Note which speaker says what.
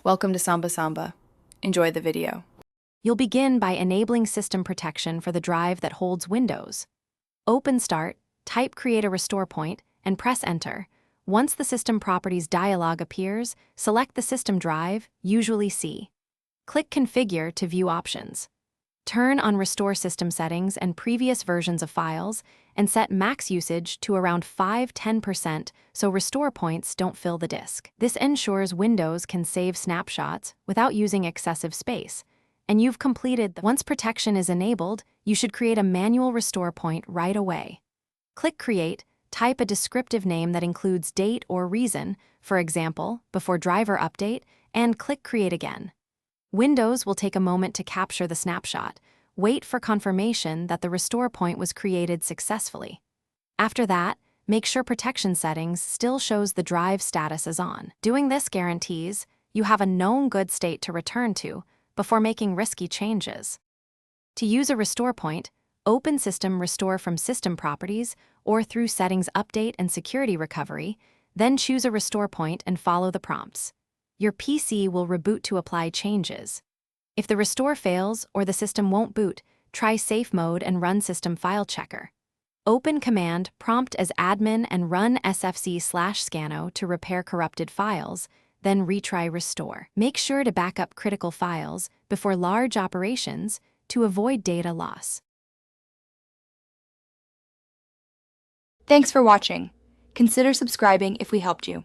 Speaker 1: Welcome to Samba Samba. Enjoy the video.
Speaker 2: You'll begin by enabling system protection for the drive that holds Windows. Open Start, type Create a Restore Point, and press Enter. Once the System Properties dialog appears, select the system drive, usually C. Click Configure to view options. Turn on Restore System Settings and previous versions of files, and set max usage to around 5–10% so restore points don't fill the disk. This ensures Windows can save snapshots without using excessive space, and you've completed Once protection is enabled, you should create a manual restore point right away. Click Create, type a descriptive name that includes date or reason, for example, before driver update, and click Create again. Windows will take a moment to capture the snapshot. Wait for confirmation that the restore point was created successfully. After that, make sure protection settings still shows the drive status as on. Doing this guarantees you have a known good state to return to before making risky changes. To use a restore point, open System Restore from System Properties or through Settings Update and Security Recovery, then choose a restore point and follow the prompts. Your PC will reboot to apply changes. If the restore fails or the system won't boot, try Safe Mode and run System File Checker. Open Command Prompt as admin and run sfc/scano to repair corrupted files, then retry Restore. Make sure to back up critical files before large operations to avoid data loss.
Speaker 3: Thanks for watching. Consider subscribing if we helped you.